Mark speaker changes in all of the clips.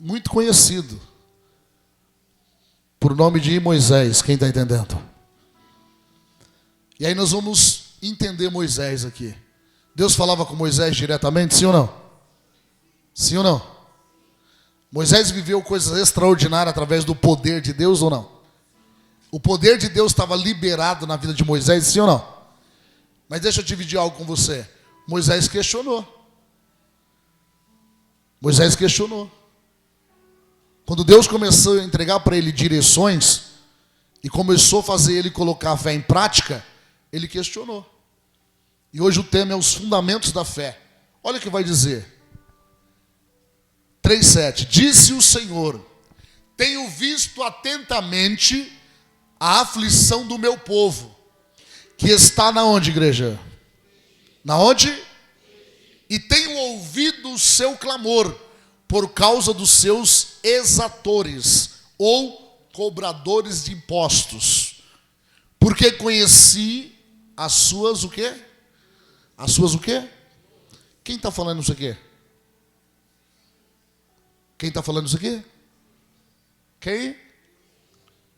Speaker 1: muito conhecido por nome de Moisés, quem está entendendo? E aí nós vamos entender Moisés aqui. Deus falava com Moisés diretamente, sim ou não? Sim ou não? Moisés viveu coisas extraordinárias através do poder de Deus ou não? O poder de Deus estava liberado na vida de Moisés, sim ou não? Mas deixa eu dividir algo com você. Moisés questionou. Moisés questionou. Quando Deus começou a entregar para ele direções e começou a fazer ele colocar a fé em prática, ele questionou. E hoje o tema é os fundamentos da fé. Olha o que vai dizer. 3:7. Disse o Senhor: tenho visto atentamente a aflição do meu povo, que está na onde, igreja? Na onde? E tenho ouvido o seu clamor por causa dos seus exatores ou cobradores de impostos. Porque conheci as suas o quê? As suas o quê? Quem está falando isso aqui? Quem está falando isso aqui? Quem?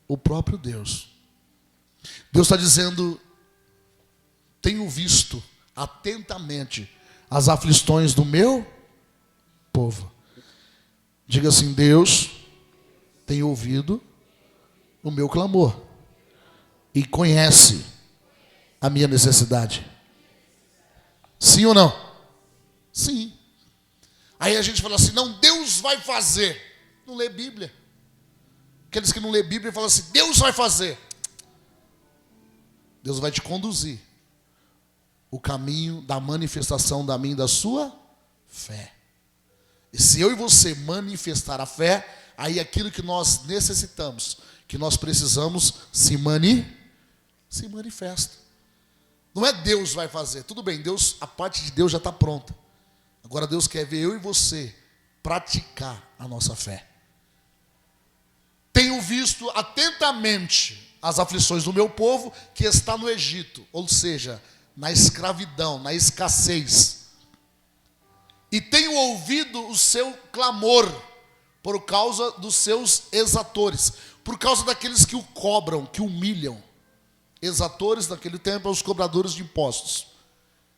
Speaker 1: O próprio Deus. Deus está dizendo: tenho visto atentamente as aflições do meu povo. Diga assim: Deus tem ouvido o meu clamor e conhece a minha necessidade. Sim ou não? Sim. Aí a gente fala assim: não, Deus vai fazer. Não lê Bíblia. Aqueles que não lê Bíblia falam assim: Deus vai fazer. Deus vai te conduzir o caminho da manifestação da minha e da sua fé. E se eu e você manifestar a fé, aí aquilo que nós necessitamos, que nós precisamos, se manifesta. Não é Deus vai fazer. Tudo bem, Deus, a parte de Deus já está pronta. Agora Deus quer ver eu e você praticar a nossa fé. Tenho visto atentamente as aflições do meu povo que está no Egito, ou seja, na escravidão, na escassez. E tenho ouvido o seu clamor por causa dos seus exatores, por causa daqueles que o cobram, que humilham. Exatores naquele tempo, os cobradores de impostos.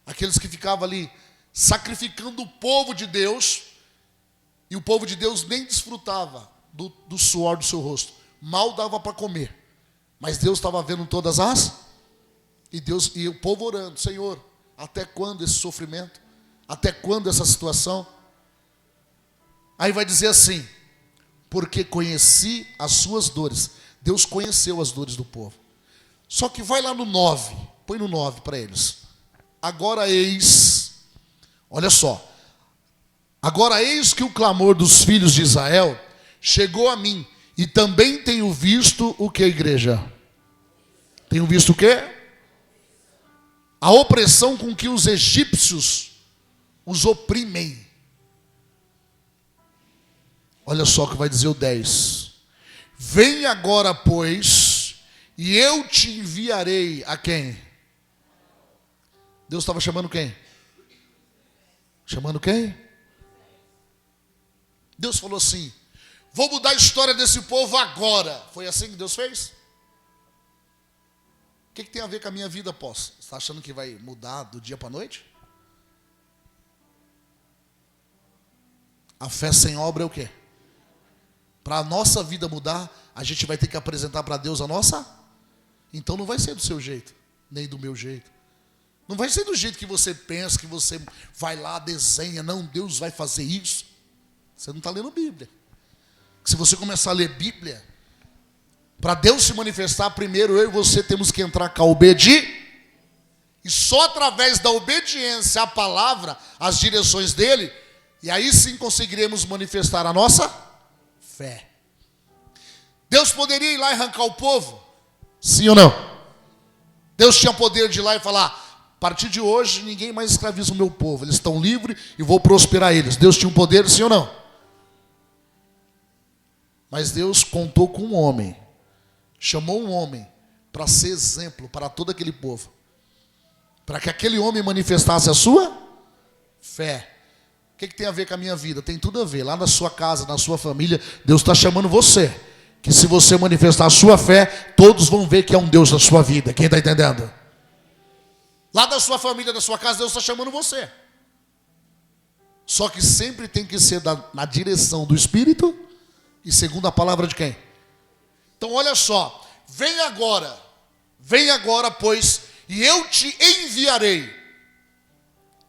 Speaker 1: Aqueles que ficavam ali sacrificando o povo de Deus, e o povo de Deus nem desfrutava do suor do seu rosto. Mal dava para comer. Mas Deus estava vendo todas as... E o povo orando: Senhor, até quando esse sofrimento? Até quando essa situação? Aí vai dizer assim: porque conheci as suas dores. Deus conheceu as dores do povo. Só que vai lá no 9. Põe no 9 para eles. Agora eis, olha só. Agora eis que o clamor dos filhos de Israel chegou a mim. E também tenho visto o que, igreja? Tenho visto o quê? A opressão com que os egípcios os oprimem. Olha só o que vai dizer o 10. Vem agora, pois, e eu te enviarei a quem? Deus estava chamando quem? Chamando quem? Deus falou assim: vou mudar a história desse povo agora. Foi assim que Deus fez? O que tem a ver com a minha vida, apóstolo? Você está achando que vai mudar do dia para a noite? A fé sem obra é o quê? Para a nossa vida mudar, a gente vai ter que apresentar para Deus a nossa. Então não vai ser do seu jeito, nem do meu jeito. Não vai ser do jeito que você pensa, que você vai lá, desenha. Não, Deus vai fazer isso. Você não está lendo Bíblia. Se você começar a ler Bíblia, para Deus se manifestar, primeiro eu e você temos que entrar com a obediência. E só através da obediência à palavra, às direções dele, e aí sim conseguiremos manifestar a nossa fé. Deus poderia ir lá e arrancar o povo? Sim ou não? Deus tinha poder de ir lá e falar: a partir de hoje ninguém mais escraviza o meu povo, eles estão livres e vou prosperar eles. Deus tinha um poder, sim ou não? Mas Deus contou com um homem, chamou um homem para ser exemplo para todo aquele povo, para que aquele homem manifestasse a sua fé. que tem a ver com a minha vida? Tem tudo a ver. Lá na sua casa, na sua família, Deus está chamando você. Que se você manifestar a sua fé, todos vão ver que é um Deus na sua vida. Quem está entendendo? Lá da sua família, da sua casa, Deus está chamando você. Só que sempre tem que ser na direção do Espírito e segundo a palavra de quem? Então olha só. Vem agora, pois, e eu te enviarei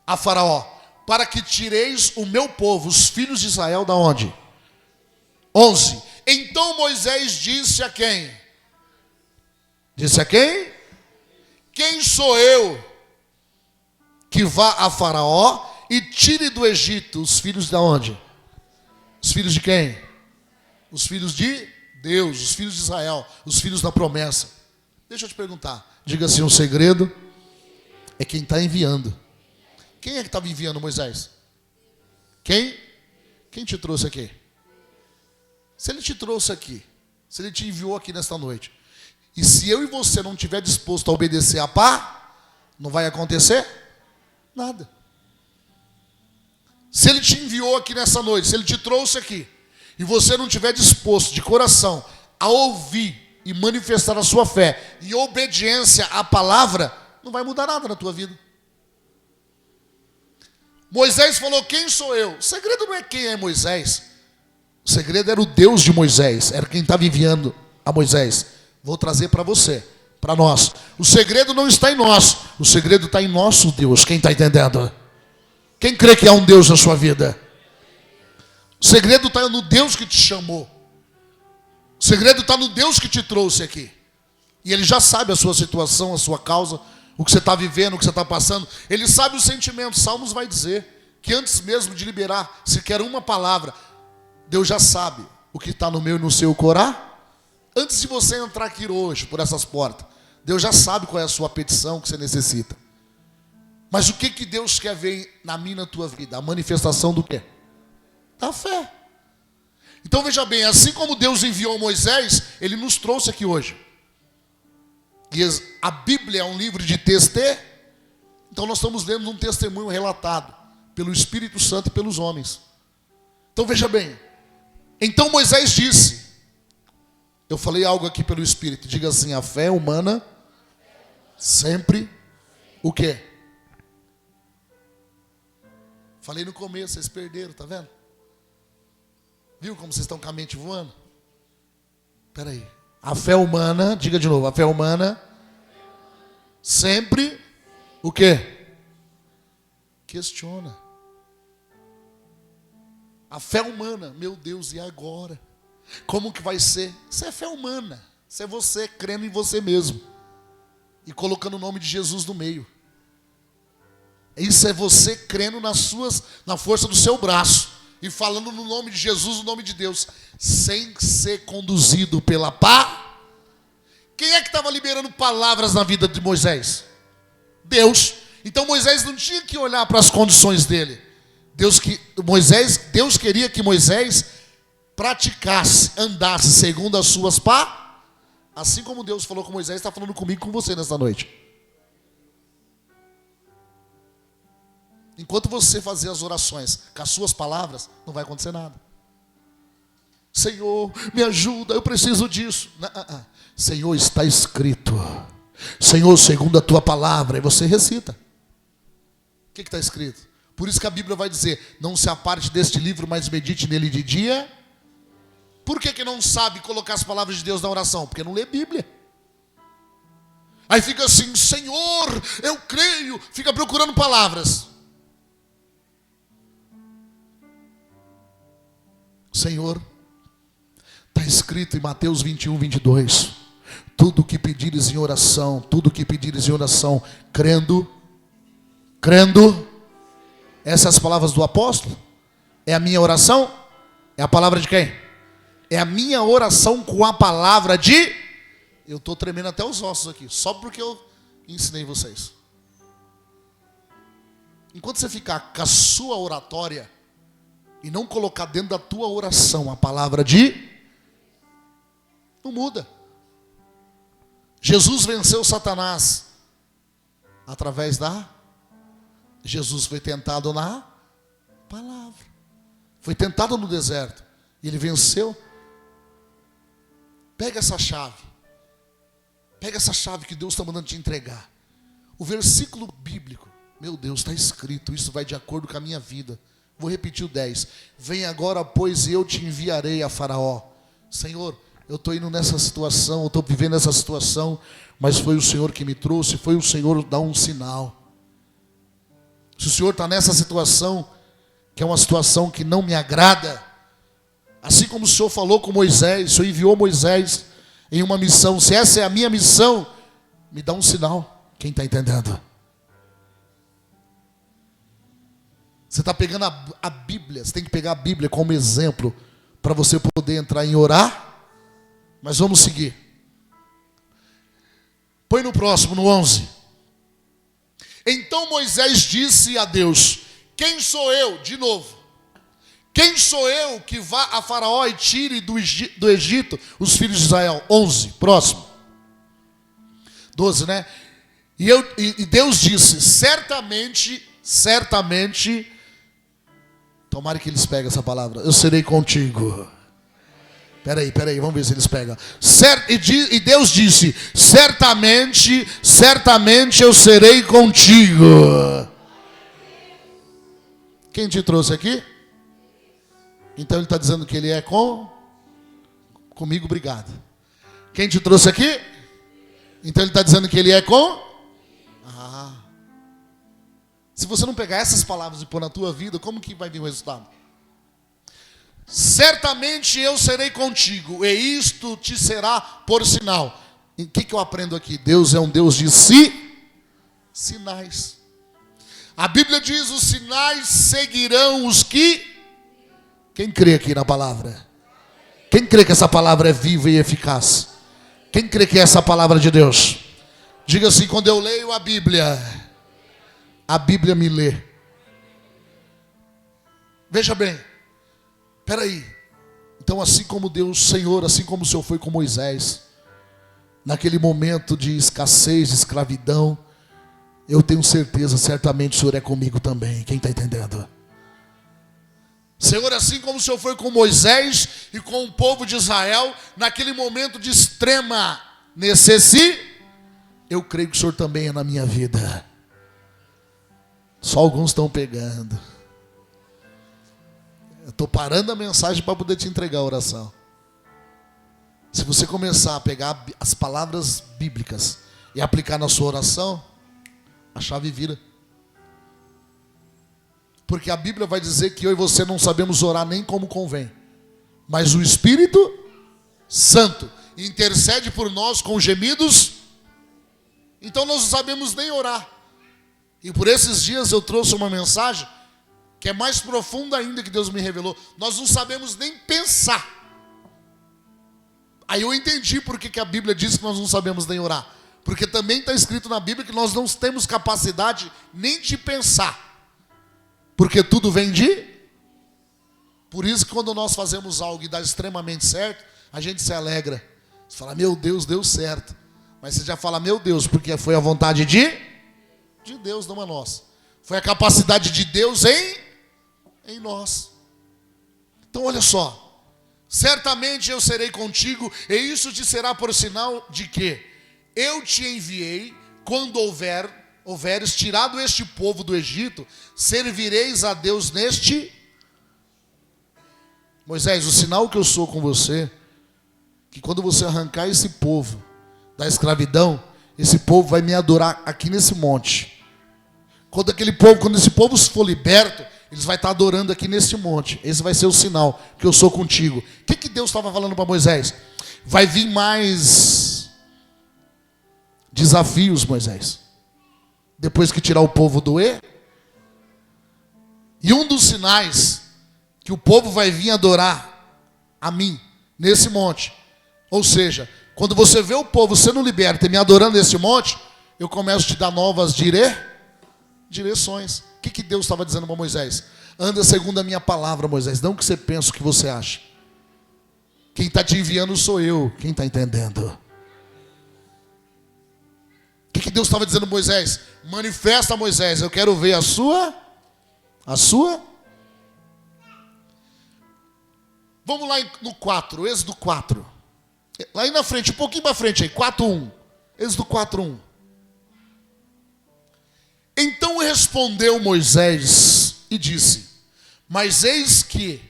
Speaker 1: a Faraó, para que tireis o meu povo, os filhos de Israel, da onde? 11. Então Moisés disse a quem? Disse a quem? Quem sou eu que vá a Faraó e tire do Egito os filhos de onde? Os filhos de quem? Os filhos de Deus, os filhos de Israel, os filhos da promessa. Deixa eu te perguntar, diga assim, um segredo é quem está enviando. Quem é que estava enviando Moisés? Quem? Quem te trouxe aqui? Se ele te trouxe aqui, se ele te enviou aqui nesta noite, e se eu e você não estiver disposto a obedecer a pá, não vai acontecer nada. Se ele te enviou aqui nessa noite, se ele te trouxe aqui, e você não estiver disposto de coração a ouvir e manifestar a sua fé em obediência à palavra, não vai mudar nada na tua vida. Moisés falou, quem sou eu? O segredo não é quem é Moisés. O segredo era o Deus de Moisés, era quem estava enviando a Moisés. Vou trazer para você, para nós. O segredo não está em nós, o segredo está em nosso Deus. Quem está entendendo? Quem crê que há um Deus na sua vida? O segredo está no Deus que te chamou. O segredo está no Deus que te trouxe aqui. E Ele já sabe a sua situação, a sua causa, o que você está vivendo, o que você está passando. Ele sabe os sentimentos. Salmos vai dizer que antes mesmo de liberar sequer uma palavra, Deus já sabe o que está no meu e no seu coração. Antes de você entrar aqui hoje, por essas portas, Deus já sabe qual é a sua petição que você necessita. Mas o que Deus quer ver na minha e na tua vida? A manifestação do quê? Da fé. Então veja bem, assim como Deus enviou Moisés, Ele nos trouxe aqui hoje. E a Bíblia é um livro de testemunho. Então nós estamos lendo um testemunho relatado pelo Espírito Santo e pelos homens. Então veja bem. Então Moisés disse, eu falei algo aqui pelo Espírito, diga assim, a fé humana sempre o quê? Falei no começo, vocês perderam, tá vendo? Viu como vocês estão com a mente voando? Espera aí. A fé humana, diga de novo, a fé humana sempre o quê? Questiona. A fé humana, meu Deus, e agora? Como que vai ser? Isso é fé humana. Isso é você crendo em você mesmo. E colocando o nome de Jesus no meio. Isso é você crendo na força do seu braço. E falando no nome de Jesus, no nome de Deus. Sem ser conduzido pela pá. Quem é que estava liberando palavras na vida de Moisés? Deus. Então Moisés não tinha que olhar para as condições dele. Deus queria que Moisés praticasse, andasse segundo as suas pá. Assim como Deus falou com Moisés, está falando comigo e com você nesta noite. Enquanto você fazer as orações com as suas palavras, não vai acontecer nada. Senhor, me ajuda, eu preciso disso. Não. Senhor, está escrito. Senhor, segundo a tua palavra. E você recita. O que está escrito? Por isso que a Bíblia vai dizer, não se aparte deste livro, mas medite nele de dia. Por que não sabe colocar as palavras de Deus na oração? Porque não lê Bíblia. Aí fica assim, Senhor, eu creio. Fica procurando palavras. Senhor, está escrito em Mateus 21, 22. Tudo que pedires em oração, crendo. Essas palavras do apóstolo, é a minha oração? É a palavra de quem? É a minha oração com a palavra de... Eu estou tremendo até os ossos aqui, só porque eu ensinei vocês. Enquanto você ficar com a sua oratória e não colocar dentro da tua oração a palavra de... Não muda. Jesus venceu Satanás através da... Jesus foi tentado palavra. Foi tentado no deserto e ele venceu. Pega essa chave. Pega essa chave que Deus está mandando te entregar. O versículo bíblico, meu Deus, está escrito, isso vai de acordo com a minha vida. Vou repetir o 10. Vem agora, pois eu te enviarei a Faraó. Senhor, eu estou indo nessa situação, eu estou vivendo essa situação, mas foi o Senhor que me trouxe, foi o Senhor dar um sinal. Se o Senhor está nessa situação, que é uma situação que não me agrada, assim como o Senhor falou com Moisés, o Senhor enviou Moisés em uma missão, se essa é a minha missão, me dá um sinal. Quem está entendendo? Você está pegando a Bíblia, você tem que pegar a Bíblia como exemplo para você poder entrar em orar. Mas vamos seguir. Põe no próximo, no 11. Então Moisés disse a Deus: quem sou eu? De novo. Quem sou eu que vá a Faraó e tire do Egito os filhos de Israel? 11, próximo. 12, né? E Deus disse: certamente, tomara que eles peguem essa palavra, eu serei contigo. Peraí, vamos ver se eles pegam. E Deus disse: certamente eu serei contigo. Quem te trouxe aqui? Então ele está dizendo que ele é comigo, obrigado. Quem te trouxe aqui? Então ele está dizendo que ele é Se você não pegar essas palavras e pôr na tua vida, como que vai vir o resultado? Certamente eu serei contigo, e isto te será por sinal. E o que eu aprendo aqui? Deus é um Deus de sinais. A Bíblia diz: os sinais seguirão os que... Quem crê aqui na palavra? Quem crê que essa palavra é viva e eficaz? Quem crê que é essa palavra de Deus? Diga assim: quando eu leio a Bíblia me lê. Veja bem. Peraí. Então, assim como Deus, Senhor, assim como o Senhor foi com Moisés, naquele momento de escassez, de escravidão, eu tenho certeza, certamente o Senhor é comigo também. Quem está entendendo? Senhor, assim como o Senhor foi com Moisés e com o povo de Israel, naquele momento de extrema necessidade, eu creio que o Senhor também é na minha vida. Só alguns estão pegando. Eu estou parando a mensagem para poder te entregar a oração. Se você começar a pegar as palavras bíblicas e aplicar na sua oração, a chave vira. Porque a Bíblia vai dizer que eu e você não sabemos orar nem como convém. Mas o Espírito Santo intercede por nós com gemidos. Então nós não sabemos nem orar. E por esses dias eu trouxe uma mensagem que é mais profunda ainda que Deus me revelou. Nós não sabemos nem pensar. Aí eu entendi por que a Bíblia diz que nós não sabemos nem orar. Porque também está escrito na Bíblia que nós não temos capacidade nem de pensar. Porque tudo vem de... Por isso que quando nós fazemos algo e dá extremamente certo, a gente se alegra. Você fala: meu Deus, deu certo. Mas você já fala: meu Deus, porque foi a vontade de Deus, não a nossa. Foi a capacidade de Deus em nós. Então olha só. Certamente eu serei contigo, e isso te será por sinal de que eu te enviei quando houveres tirado este povo do Egito, servireis a Deus neste... Moisés, o sinal que eu sou com você, que quando você arrancar esse povo da escravidão, esse povo vai me adorar aqui nesse monte. Quando esse povo for liberto, eles vão estar adorando aqui nesse monte. Esse vai ser o sinal que eu sou contigo. O que Deus estava falando para Moisés? Vai vir mais desafios, Moisés. Depois que tirar o povo do E. E um dos sinais que o povo vai vir adorar a mim nesse monte. Ou seja, quando você vê o povo sendo liberto e me adorando nesse monte, eu começo a te dar novas direções. O que Deus estava dizendo para Moisés? Anda segundo a minha palavra, Moisés. Não o que você pensa, o que você acha. Quem está te enviando sou eu. Quem está entendendo? O que Deus estava dizendo a Moisés? Manifesta, Moisés, eu quero ver a sua Vamos lá no 4, Êxodo 4. Lá aí na frente, um pouquinho para frente aí, 4:1. Êxodo 4:1. Então respondeu Moisés e disse: mas eis que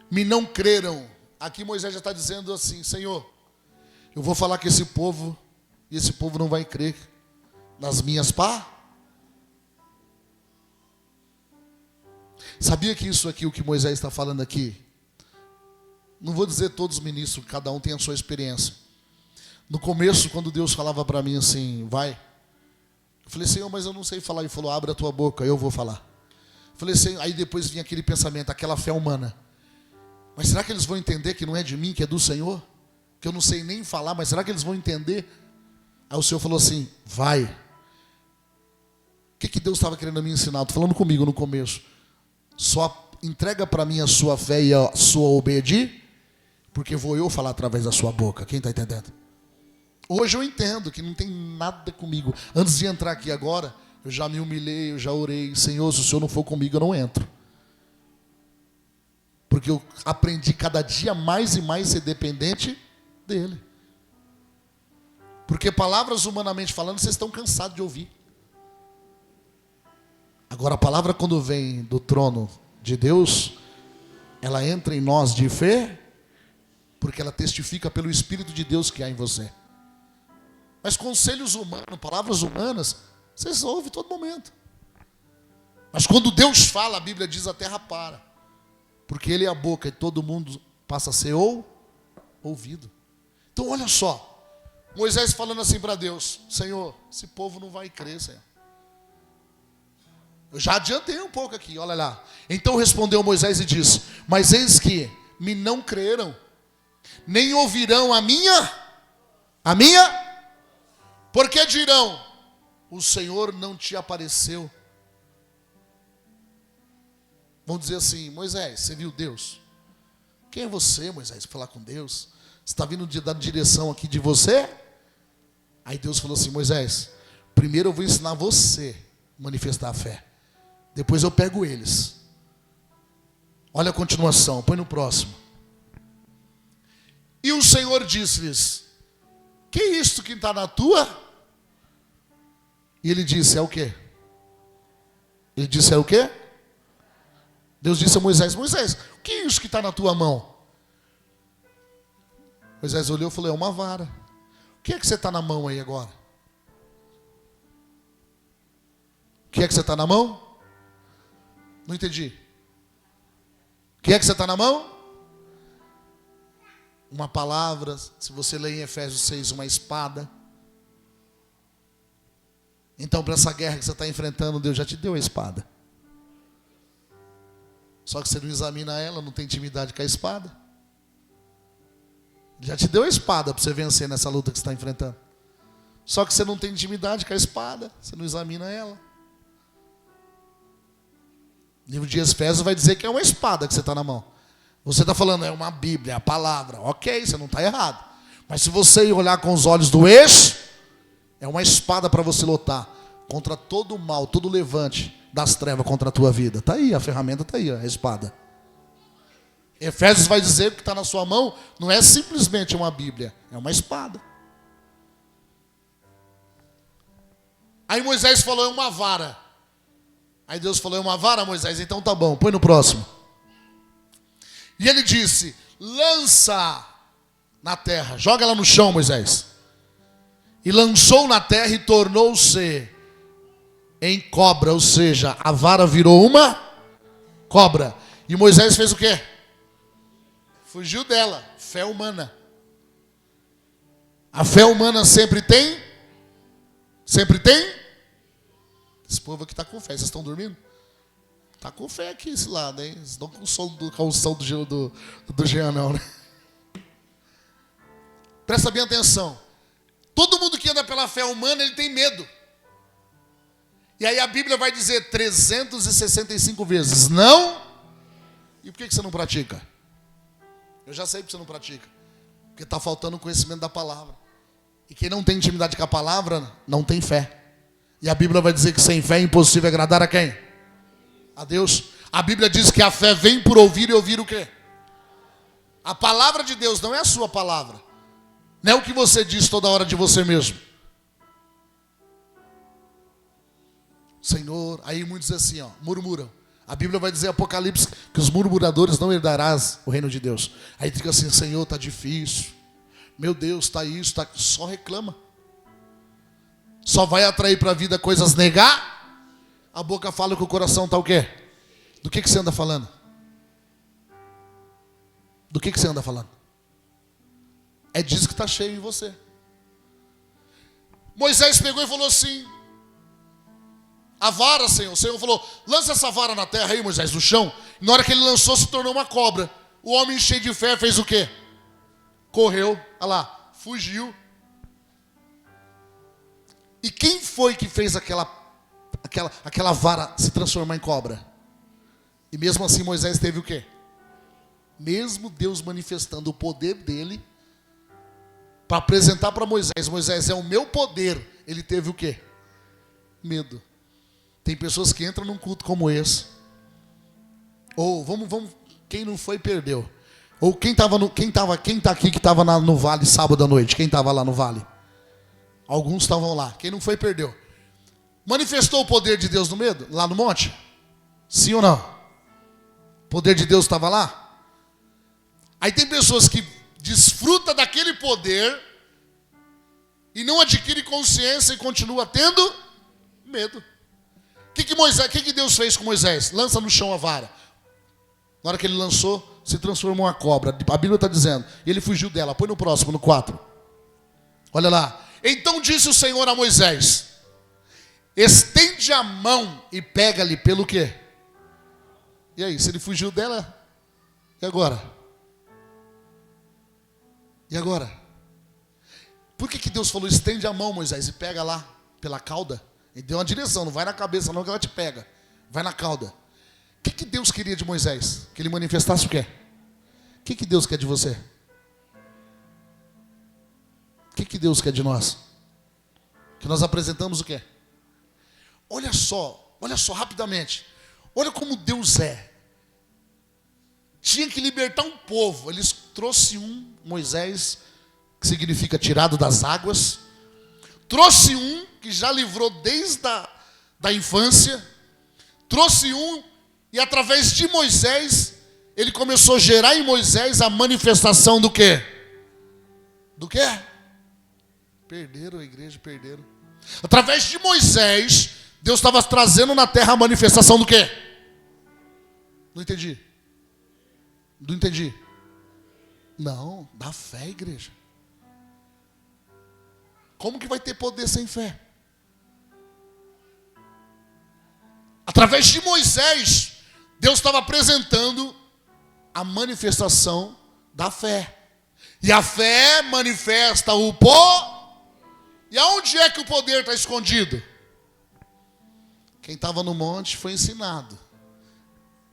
Speaker 1: me não creram. Aqui Moisés já está dizendo assim: Senhor, eu vou falar com esse povo, e esse povo não vai crer nas minhas pá. Sabia que isso aqui, o que Moisés está falando aqui, não vou dizer todos os ministros, cada um tem a sua experiência. No começo, quando Deus falava para mim assim, vai. Eu falei, Senhor, mas eu não sei falar. Ele falou, abre a tua boca, eu vou falar. Eu falei, Senhor, aí depois vinha aquele pensamento, aquela fé humana. Mas será que eles vão entender que não é de mim, que é do Senhor? Que eu não sei nem falar, mas será que eles vão entender? Aí o Senhor falou assim, vai. O que Deus estava querendo me ensinar? Estou falando comigo no começo. Só entrega para mim a sua fé e a sua obediência, porque vou eu falar através da sua boca. Quem está entendendo? Hoje eu entendo que não tem nada comigo. Antes de entrar aqui agora, eu já me humilhei, eu já orei. Senhor, se o Senhor não for comigo, eu não entro. Porque eu aprendi cada dia mais e mais a ser dependente dEle. Porque palavras humanamente falando, vocês estão cansados de ouvir. Agora a palavra quando vem do trono de Deus, ela entra em nós de fé, porque ela testifica pelo Espírito de Deus que há em você. Mas conselhos humanos, palavras humanas, vocês ouvem todo momento. Mas quando Deus fala, a Bíblia diz a terra para. Porque Ele é a boca e todo mundo passa a ser ouvido. Então olha só, Moisés falando assim para Deus, Senhor, esse povo não vai crer, Senhor. Eu já adiantei um pouco aqui, olha lá. Então respondeu Moisés e disse, mas eis que me não creram, nem ouvirão a minha, porque dirão, o Senhor não te apareceu. Vão dizer assim, Moisés, você viu Deus? Quem é você, Moisés, para falar com Deus? Você está vindo da direção aqui de você? Aí Deus falou assim, Moisés, primeiro eu vou ensinar você a manifestar a fé. Depois eu pego eles. Olha a continuação, põe no próximo. E o Senhor disse-lhes, que é isto que está na tua? E ele disse, é o quê? Ele disse, é o quê? Deus disse a Moisés, Moisés, o que é isso que está na tua mão? Moisés olhou e falou, é uma vara. O que é que você está na mão aí agora? O que é que você está na mão? Não entendi. O que é que você está na mão? Uma palavra, se você ler em Efésios 6, uma espada. Então, para essa guerra que você está enfrentando, Deus já te deu a espada. Só que você não examina ela, não tem intimidade com a espada. Ele já te deu a espada para você vencer nessa luta que você está enfrentando. Só que você não tem intimidade com a espada, você não examina ela. O livro de Efésios vai dizer que é uma espada que você está na mão. Você está falando, é uma Bíblia, é a palavra. Ok, você não está errado. Mas se você olhar com os olhos do eixo, é uma espada para você lutar contra todo o mal, todo o levante das trevas contra a tua vida. Está aí, a ferramenta está aí, a espada. Efésios vai dizer que o que está na sua mão não é simplesmente uma Bíblia, é uma espada. Aí Moisés falou, é uma vara. Aí Deus falou, é uma vara, Moisés? Então tá bom, põe no próximo. E ele disse, lança na terra, joga ela no chão, Moisés. E lançou na terra e tornou-se em cobra, ou seja, a vara virou uma cobra. E Moisés fez o quê? Fugiu dela, fé humana. A fé humana sempre tem? Sempre tem? Esse povo aqui está com fé. Vocês estão dormindo? Está com fé aqui esse lado, hein? Vocês estão com o som do Jean, não, né? Presta bem atenção. Todo mundo que anda pela fé humana, ele tem medo. E aí a Bíblia vai dizer 365 vezes, não. E por que você não pratica? Eu já sei que você não pratica. Porque está faltando o conhecimento da palavra. E quem não tem intimidade com a palavra, não tem fé. E a Bíblia vai dizer que sem fé é impossível agradar a quem? A Deus. A Bíblia diz que a fé vem por ouvir e ouvir o quê? A palavra de Deus não é a sua palavra. Não é o que você diz toda hora de você mesmo. Senhor, aí muitos dizem assim, murmuram. A Bíblia vai dizer em Apocalipse que os murmuradores não herdarás o reino de Deus. Aí fica assim, Senhor, está difícil. Meu Deus, está isso, está... Só reclama. Só vai atrair para a vida coisas negar. A boca fala que o coração está o quê? Do que você anda falando? Do que você anda falando? É disso que está cheio em você. Moisés pegou e falou assim, a vara, Senhor. O Senhor falou, lança essa vara na terra aí, Moisés, no chão. E na hora que ele lançou, se tornou uma cobra. O homem cheio de fé fez o quê? Correu, olha lá, fugiu. E quem foi que fez aquela vara se transformar em cobra? E mesmo assim Moisés teve o quê? Mesmo Deus manifestando o poder dele, para apresentar para Moisés, Moisés é o meu poder, ele teve o quê? Medo. Tem pessoas que entram num culto como esse, ou vamos, quem não foi perdeu. Ou quem está aqui que estava no vale sábado à noite? Quem estava lá no vale? Alguns estavam lá. Quem não foi perdeu. Manifestou o poder de Deus no medo? Lá no monte? Sim ou não? O poder de Deus estava lá? Aí tem pessoas que desfrutam daquele poder e não adquirem consciência e continuam tendo medo. O que Deus fez com Moisés? Lança no chão a vara. Na hora que ele lançou, se transformou em uma cobra. A Bíblia está dizendo. E ele fugiu dela. Põe no próximo, no 4. Olha lá. Então disse o Senhor a Moisés, estende a mão e pega-lhe pelo quê? E aí, se ele fugiu dela, e agora? E agora? Por que Deus falou, estende a mão, Moisés, e pega lá, pela cauda? Ele deu uma direção, não vai na cabeça não que ela te pega. Vai na cauda. O que Deus queria de Moisés? Que ele manifestasse o quê? O que Deus quer de você? O que Deus quer de nós? Que nós apresentamos o quê? Olha só rapidamente. Olha como Deus é. Tinha que libertar um povo. Eles trouxe Moisés, que significa tirado das águas. Trouxe que já livrou desde da infância. Trouxe e através de Moisés, ele começou a gerar em Moisés a manifestação do quê? Do quê? Perderam a igreja, perderam. Através de Moisés, Deus estava trazendo na terra a manifestação do quê? Não entendi. Não entendi. Não, da fé, igreja. Como que vai ter poder sem fé? Através de Moisés, Deus estava apresentando a manifestação da fé. E a fé manifesta o poder. E aonde é que o poder está escondido? Quem estava no monte foi ensinado.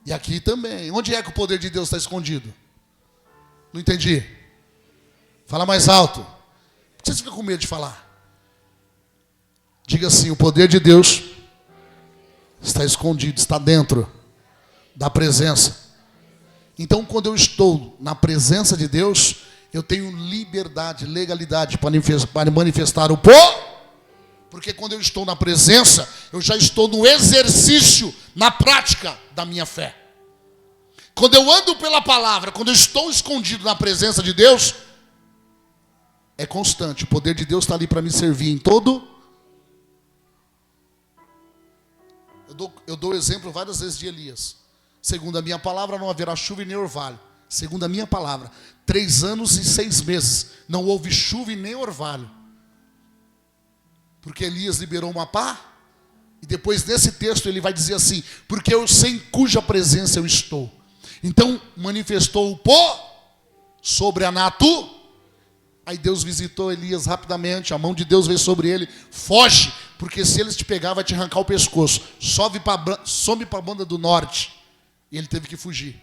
Speaker 1: E aqui também. Onde é que o poder de Deus está escondido? Não entendi. Fala mais alto. Por que você fica com medo de falar? Diga assim, o poder de Deus está escondido, está dentro da presença. Então, quando eu estou na presença de Deus, eu tenho liberdade, legalidade para manifestar o poder. Porque quando eu estou na presença, eu já estou no exercício, na prática da minha fé. Quando eu ando pela palavra, quando eu estou escondido na presença de Deus, é constante. O poder de Deus está ali para me servir em todo. Eu dou exemplo várias vezes de Elias. Segundo a minha palavra, não haverá chuva e nem orvalho. Segundo a minha palavra, 3 anos e 6 meses, não houve chuva e nem orvalho. Porque Elias liberou uma pá, e depois nesse texto ele vai dizer assim, porque eu sei em cuja presença eu estou. Então manifestou o pó sobre a natu. Aí Deus visitou Elias rapidamente, a mão de Deus veio sobre ele, foge, porque se eles te pegar vai te arrancar o pescoço. Some para a banda do norte. E ele teve que fugir.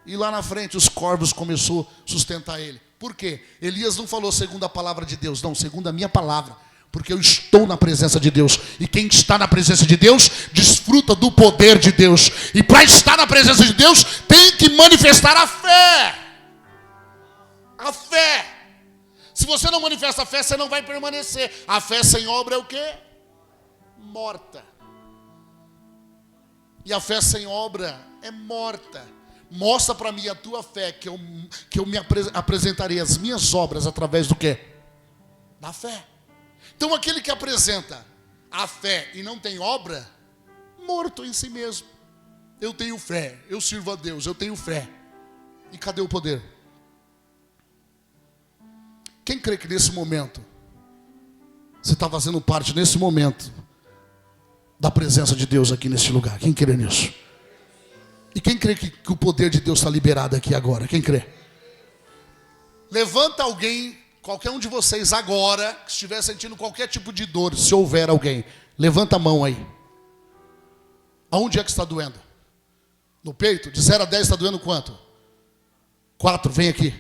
Speaker 1: E lá na frente os corvos começaram a sustentar ele. Por quê? Elias não falou segundo a palavra de Deus, não, segundo a minha palavra. Porque eu estou na presença de Deus. E quem está na presença de Deus, desfruta do poder de Deus. E para estar na presença de Deus, tem que manifestar a fé. A fé. Se você não manifesta a fé, você não vai permanecer. A fé sem obra é o quê? Morta. E a fé sem obra é morta. Mostra para mim a tua fé, que eu me apresentarei as minhas obras através do quê? Da fé. Então aquele que apresenta a fé e não tem obra, morto em si mesmo. Eu tenho fé, eu sirvo a Deus, eu tenho fé. E cadê o poder? Quem crê que nesse momento, você está fazendo parte nesse momento da presença de Deus aqui neste lugar? Quem crê nisso? E quem crê que o poder de Deus está liberado aqui agora? Quem crê? Levanta alguém, qualquer um de vocês agora, que estiver sentindo qualquer tipo de dor, se houver alguém, levanta a mão aí. Aonde é que está doendo? No peito? De 0 a 10 está doendo quanto? 4, vem aqui.